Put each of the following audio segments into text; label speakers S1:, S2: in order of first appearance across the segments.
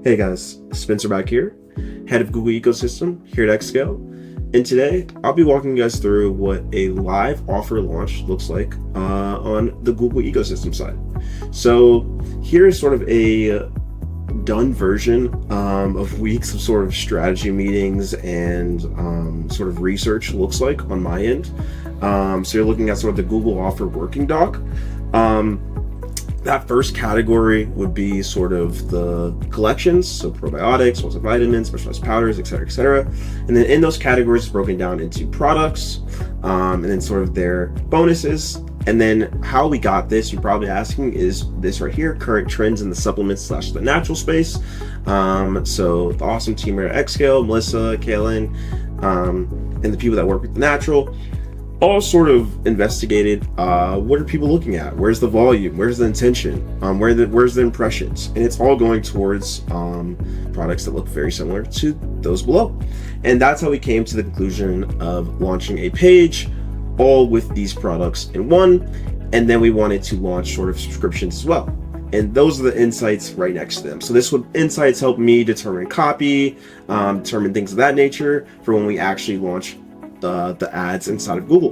S1: Hey guys, Spencer back here, head of Google Ecosystem here at XScale. And today I'll be walking you guys through what a live offer launch looks like on the Google Ecosystem side. So here is sort of a done version of weeks of sort of strategy meetings and sort of research looks like on my end. So you're looking at sort of the Google offer working doc. That first category would be sort of the collections, so probiotics, multivitamins, specialized powders, etc., etc. And then in those categories, it's broken down into products, and then sort of their bonuses. And then how we got this, you're probably asking, is this right here, current trends in the supplements / the natural space. So the awesome team here at XScale, Melissa, Kaylin, and the people that work with the natural, all sort of investigated what are people looking at, where's the volume, where's the intention, where's the impressions, and it's all going towards products that look very similar to those below. And that's how we came to the conclusion of launching a page all with these products in one, and then we wanted to launch sort of subscriptions as well. And those are the insights right next to them. So insights help me determine copy, determine things of that nature for when we actually launch the ads inside of Google.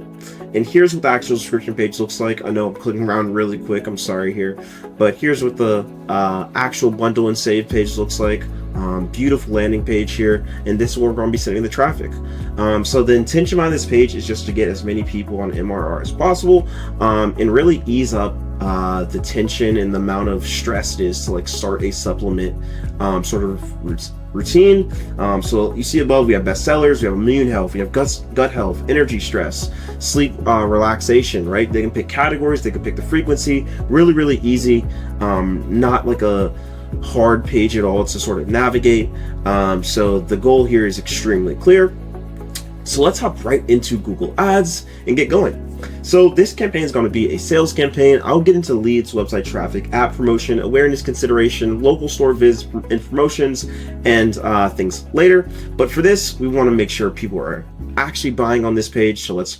S1: And here's what the actual subscription page looks like. I know I'm clicking around really quick, I'm sorry here, but here's what the actual bundle and save page looks like. Beautiful landing page here, and this is where we're going to be sending the traffic. So the intention behind this page is just to get as many people on MRR as possible, and really ease up the tension and the amount of stress it is to like start a supplement sort of routine. So you see above, we have bestsellers, we have immune health, we have gut health, energy, stress, sleep, relaxation, right? They can pick categories, they can pick the frequency, really easy, not like a hard page at all to sort of navigate. So the goal here is extremely clear. So let's hop right into Google Ads and get going. So this campaign is going to be a sales campaign. I'll get into leads, website traffic, app promotion, awareness consideration, local store visits and promotions, and things later. But for this, we want to make sure people are actually buying on this page. So let's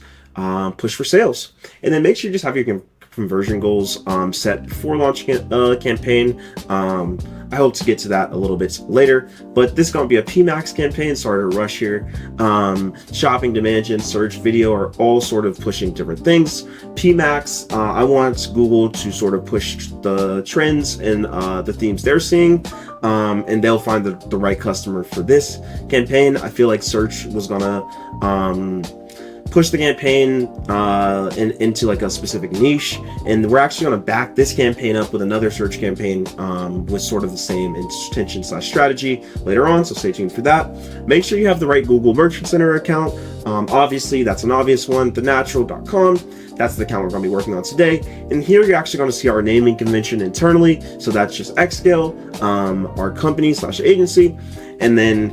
S1: push for sales. And then make sure you just have your conversion goals set before launching a campaign. I hope to get to that a little bit later, but this is going to be a PMAX campaign. Sorry to rush here. Shopping, demand gen, search, video are all sort of pushing different things. PMAX, I want Google to sort of push the trends and the themes they're seeing, and they'll find the right customer for this campaign. I feel like search was gonna push the campaign into like a specific niche, and we're actually going to back this campaign up with another search campaign with sort of the same intention / strategy later on, so stay tuned for that. Make sure you have the right Google Merchant Center account. Obviously that's an obvious one, thenatural.com. That's the account we're going to be working on today. And here you're actually going to see our naming convention internally. So that's just XScale, our company / agency. And then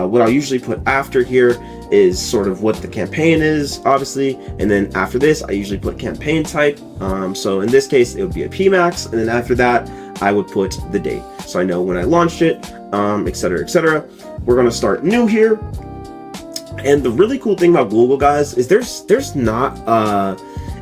S1: what I'll usually put after here is sort of what the campaign is, obviously. And then after this, I usually put campaign type. So in this case, it would be a PMAX. And then after that, I would put the date, so I know when I launched it, etc., etc. We're going to start new here. And the really cool thing about Google, guys, is there's not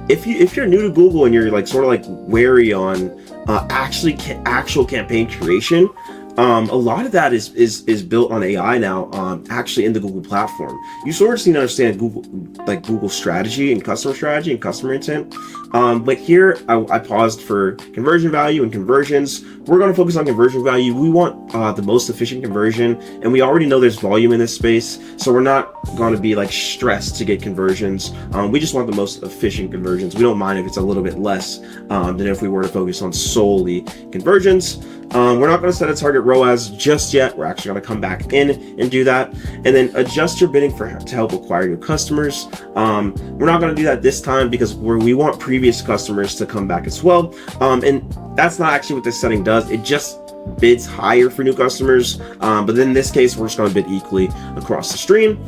S1: if you're new to Google and you're like sort of like wary on actual campaign creation, a lot of that is built on AI now, actually in the Google platform. You sort of need to understand Google strategy and customer intent. But here I paused for conversion value and conversions. We're going to focus on conversion value. We want the most efficient conversion, and we already know there's volume in this space, so we're not going to be like stressed to get conversions. We just want the most efficient conversions. We don't mind if it's a little bit less than if we were to focus on solely conversions. We're not going to set a target ROAS just yet. We're actually going to come back in and do that, and then adjust your bidding to help acquire new customers. We're not going to do that this time because we want previous customers to come back as well, and that's not actually what this setting does. It just bids higher for new customers, but in this case, we're just going to bid equally across the stream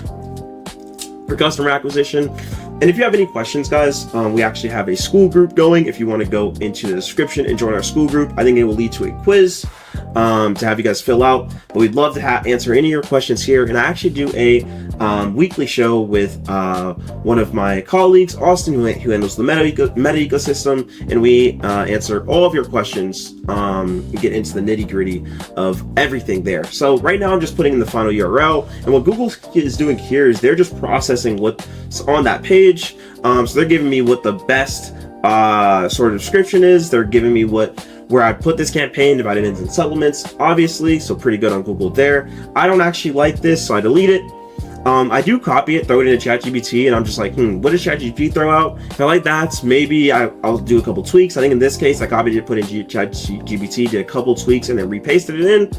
S1: for customer acquisition. And if you have any questions, guys, we actually have a school group going. If you want to go into the description and join our school group, I think it will lead to a quiz to have you guys fill out. But we'd love to answer any of your questions here. And I actually do a weekly show with one of my colleagues, Austin, who handles the meta ecosystem, and we answer all of your questions and get into the nitty-gritty of everything there. So right now I'm just putting in the final URL, and what Google is doing here is they're just processing what's on that page. So they're giving me what the best sort of description is. They're giving me where I put this campaign, vitamins and supplements, obviously, so pretty good on Google there. I don't actually like this, so I delete it. I do copy it, throw it into ChatGPT, and I'm just like, what does ChatGPT throw out? If I like that, maybe I'll do a couple tweaks. I think in this case, I copied it, put it in ChatGPT, did a couple tweaks, and then repasted it in.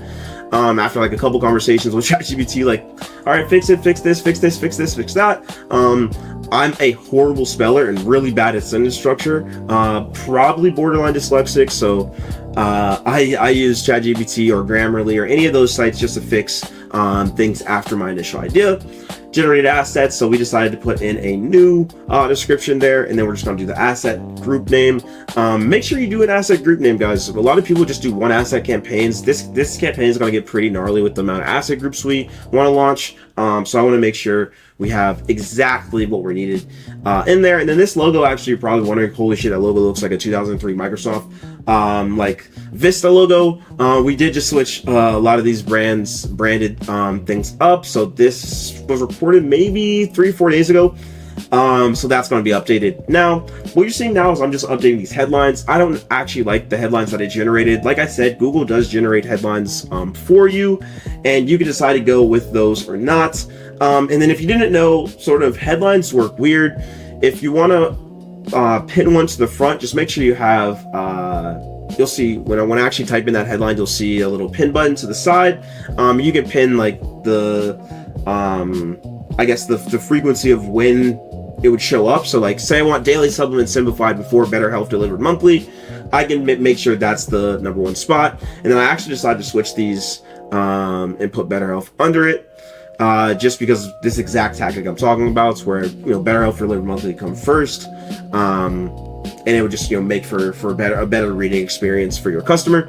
S1: After like a couple conversations with ChatGPT, like, all right, fix it, fix this, fix this, fix this, fix that. I'm a horrible speller and really bad at sentence structure, probably borderline dyslexic, so I use ChatGPT or Grammarly or any of those sites just to fix things after my initial idea. Generated assets, so we decided to put in a new description there, and then we're just going to do the asset group name. Make sure you do an asset group name, guys. A lot of people just do one asset campaigns. This campaign is going to get pretty gnarly with the amount of asset groups we want to launch, so I want to make sure we have exactly what we're needed in there. And then this logo, actually, you're probably wondering, holy shit, that logo looks like a 2003 Microsoft like Vista logo. We did just switch a lot of these branded things up, so this was reported maybe 3 or 4 days ago. So that's going to be updated. Now, what you're seeing now is I'm just updating these headlines. I don't actually like the headlines that I generated. Like I said, Google does generate headlines for you, and you can decide to go with those or not. And then if you didn't know, sort of headlines work weird. If you want to pin one to the front, just make sure you have, you'll see when I actually type in that headline, you'll see a little pin button to the side. You can pin like the, I guess the frequency of when it would show up. So like, say I want daily supplements simplified before better health delivered monthly, I can make sure that's the #1 spot. And then I actually decided to switch these and put better health under it. Just because this exact tactic I'm talking about is where, better health delivered monthly come first. And it would just, make for a better reading experience for your customer.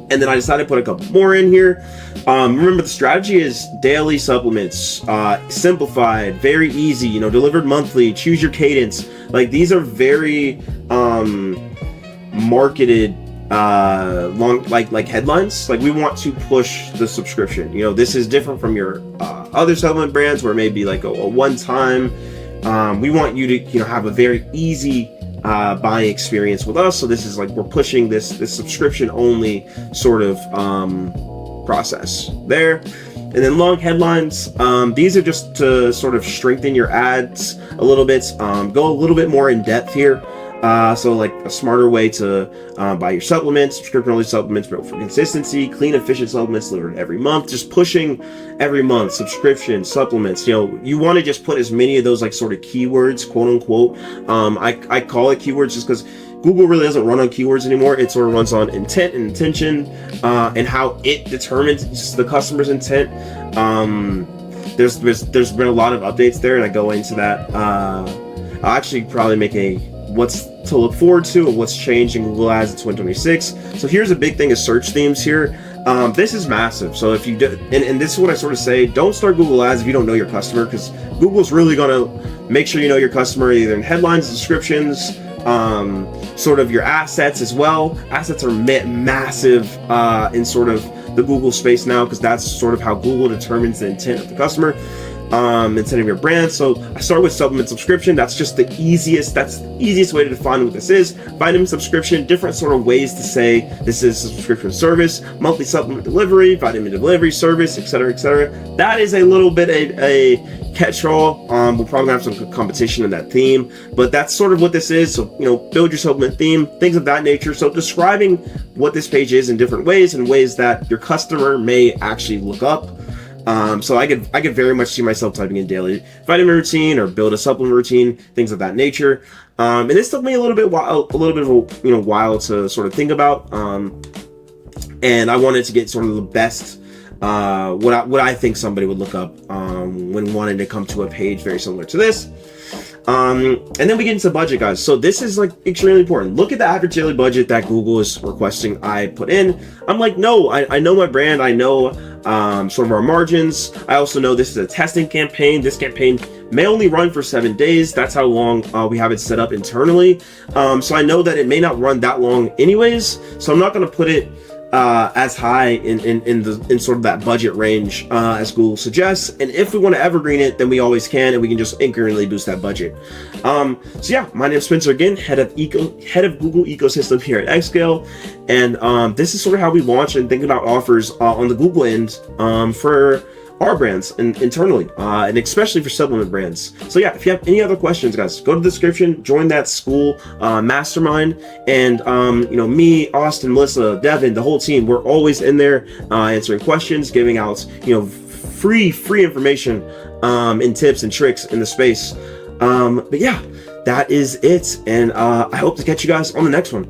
S1: And then I decided to put a couple more in here. Remember, the strategy is daily supplements, simplified, very easy, delivered monthly, choose your cadence. Like, these are very marketed long like headlines. Like, we want to push the subscription. This is different from your other supplement brands where it may be like a one-time. We want you to have a very easy buying experience with us. So this is like, we're pushing this subscription only sort of process there. And then long headlines, these are just to sort of strengthen your ads a little bit, go a little bit more in depth here. So like a smarter way to buy your supplements, subscription only supplements built for consistency, clean, efficient supplements delivered every month, just pushing every month, subscription, supplements. You want to just put as many of those like sort of keywords, quote unquote. I call it keywords just because Google really doesn't run on keywords anymore. It sort of runs on intent and intention, and how it determines the customer's intent. There's been a lot of updates there, and I go into that. I'll actually probably make a what's to look forward to and what's changing Google Ads in 2026. So here's a big thing is search themes here. This is massive. So if you do, and this is what I sort of say, don't start Google Ads if you don't know your customer, because Google's really going to make sure you know your customer either in headlines, descriptions, sort of your assets as well. Assets are massive in sort of the Google space now, because that's sort of how Google determines the intent of the customer. Instead of your brand. So I start with supplement subscription. That's just the easiest way to define what this is. Vitamin subscription, different sort of ways to say this is a subscription service, monthly supplement delivery, vitamin delivery service, etc., etc. That is a little bit a catch-all. We'll probably have some competition in that theme, but that's sort of what this is. So, build your supplement theme, things of that nature. So describing what this page is in different ways, and ways that your customer may actually look up. So I could very much see myself typing in daily vitamin routine or build a supplement routine, things of that nature. And this took me a little bit of a while to sort of think about. And I wanted to get sort of the best, what I think somebody would look up when wanting to come to a page very similar to this. And then we get into budget, guys. So this is like extremely important. Look at the average daily budget that Google is requesting I put in. I'm like, no, I know my brand. I know sort of our margins. I also know this is a testing campaign. This campaign may only run for 7 days. That's how long we have it set up internally. So I know that it may not run that long anyways. So I'm not going to put it as high in sort of that budget range as Google suggests. And if we want to evergreen it, then we always can, and we can just incrementally boost that budget. So yeah, my name is Spencer again, head of Google ecosystem here at XScale, and this is sort of how we launch and think about offers on the Google end for our brands and internally, and especially for supplement brands. So yeah, if you have any other questions, guys, go to the description, join that school mastermind, and me, Austin, Melissa, Devin, the whole team, we're always in there answering questions, giving out free information and tips and tricks in the space. But yeah, that is it, and I hope to catch you guys on the next one.